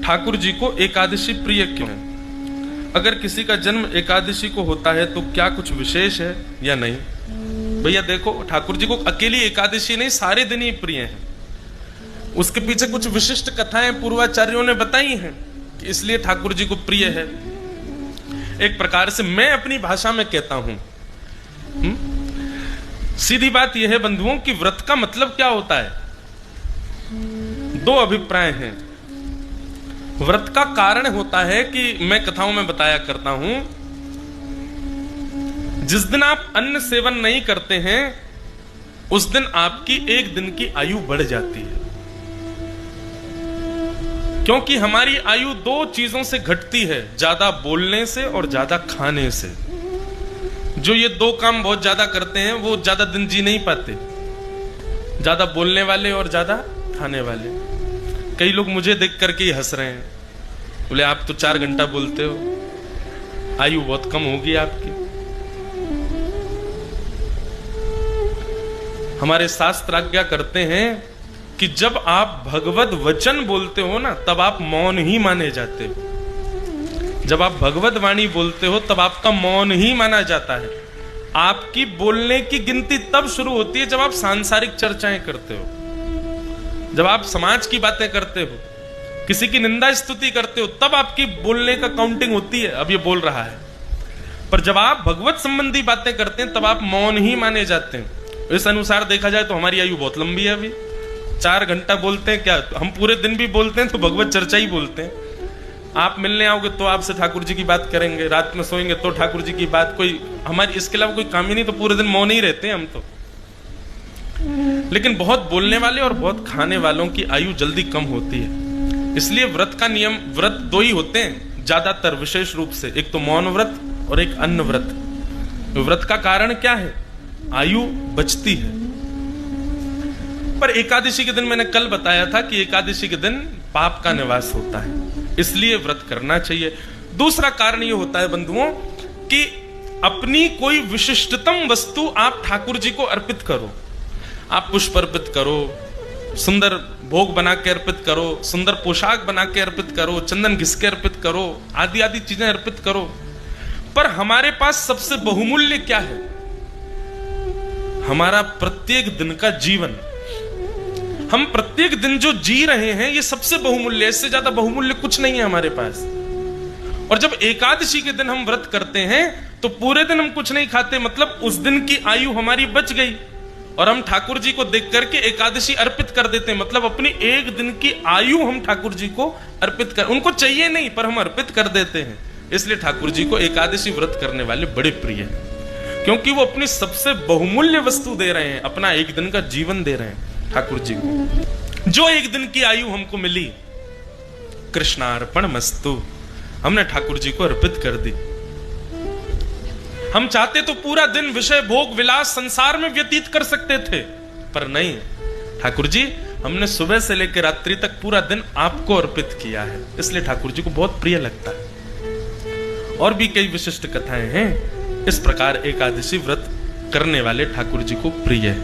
ठाकुर जी को एकादशी प्रिय क्यों है? अगर किसी का जन्म एकादशी को होता है तो क्या कुछ विशेष है या नहीं? भैया देखो, ठाकुर जी को अकेली एकादशी नहीं, सारे दिन ही प्रिय हैं। उसके पीछे कुछ विशिष्ट कथाएं पूर्वाचार्यों ने बताई हैं कि इसलिए ठाकुर जी को प्रिय है। एक प्रकार से मैं अपनी भाषा में कहता हूं, सीधी बात यह है बंधुओं कि व्रत का मतलब क्या होता है? दो अभिप्राय हैं। व्रत का कारण होता है कि मैं कथाओं में बताया करता हूं, जिस दिन आप अन्न सेवन नहीं करते हैं उस दिन आपकी एक दिन की आयु बढ़ जाती है, क्योंकि हमारी आयु दो चीजों से घटती है, ज्यादा बोलने से और ज्यादा खाने से। जो ये दो काम बहुत ज्यादा करते हैं वो ज्यादा दिन जी नहीं पाते, ज्यादा बोलने वाले और ज्यादा खाने वाले। कई लोग मुझे देख करके ही हंस रहे हैं, बोले आप तो 4 घंटा बोलते हो, आयु बहुत कम होगी आपकी। हमारे शास्त्र आज्ञा करते हैं कि जब आप भगवत वचन बोलते हो ना, तब आप मौन ही माने जाते हो। जब आप भगवत वाणी बोलते हो तब आपका मौन ही माना जाता है। आपकी बोलने की गिनती तब शुरू होती है जब आप सांसारिक चर्चाएं करते हो, जब आप समाज की बातें करते हो, किसी की निंदा स्तुति करते हो, तब आपकी बोलने का काउंटिंग होती है, अब ये बोल रहा है। पर जब आप भगवत संबंधी बातें करते हैं तब आप मौन ही माने जाते हैं। इस अनुसार देखा जाए तो हमारी आयु बहुत लंबी है। अभी 4 घंटा बोलते हैं क्या? हम पूरे दिन भी बोलते हैं तो भगवत चर्चा ही बोलते हैं। आप मिलने आओगे तो आपसे ठाकुर जी की बात करेंगे, रात में सोएंगे तो ठाकुर जी की बात, कोई हमारी इसके अलावा कोई काम ही नहीं, तो पूरे दिन मौन ही रहते हैं हम तो। लेकिन बहुत बोलने वाले और बहुत खाने वालों की आयु जल्दी कम होती है। इसलिए व्रत का नियम, व्रत 2 ही होते हैं ज्यादातर विशेष रूप से, एक तो मौन व्रत और एक अन्न व्रत। व्रत का कारण क्या है? आयु बचती है। पर एकादशी के दिन मैंने कल बताया था कि एकादशी के दिन पाप का निवास होता है, इसलिए व्रत करना चाहिए। दूसरा कारण यह होता है बंधुओं कि अपनी कोई विशिष्टतम वस्तु आप ठाकुर जी को अर्पित करो। आप पुष्प अर्पित करो, सुंदर भोग बना के अर्पित करो, सुंदर पोशाक बना के अर्पित करो, चंदन घिस के अर्पित करो, आदि आदि चीजें अर्पित करो। पर हमारे पास सबसे बहुमूल्य क्या है? हमारा प्रत्येक दिन का जीवन। हम प्रत्येक दिन जो जी रहे हैं ये सबसे बहुमूल्य, इससे ज्यादा बहुमूल्य कुछ नहीं है हमारे पास। और जब एकादशी के दिन हम व्रत करते हैं तो पूरे दिन हम कुछ नहीं खाते, मतलब उस दिन की आयु हमारी बच गई और हम ठाकुर जी को देख करके एकादशी अर्पित कर देते हैं। मतलब अपनी एक दिन की आयु हम ठाकुर जी को अर्पित कर, उनको चाहिए नहीं पर हम अर्पित कर देते हैं। इसलिए ठाकुर जी को एकादशी व्रत करने वाले बड़े प्रिय हैं, क्योंकि वो अपनी सबसे बहुमूल्य वस्तु दे रहे हैं, अपना एक दिन का जीवन दे रहे हैं ठाकुर जी को। जो एक दिन की आयु हमको मिली, कृष्णार्पण मस्तु, हमने ठाकुर जी को अर्पित कर दी। हम चाहते तो पूरा दिन विषय भोग विलास संसार में व्यतीत कर सकते थे, पर नहीं, ठाकुर जी हमने सुबह से लेकर रात्रि तक पूरा दिन आपको अर्पित किया है, इसलिए ठाकुर जी को बहुत प्रिय लगता है। और भी कई विशिष्ट कथाएं हैं। इस प्रकार एकादशी व्रत करने वाले ठाकुर जी को प्रिय है।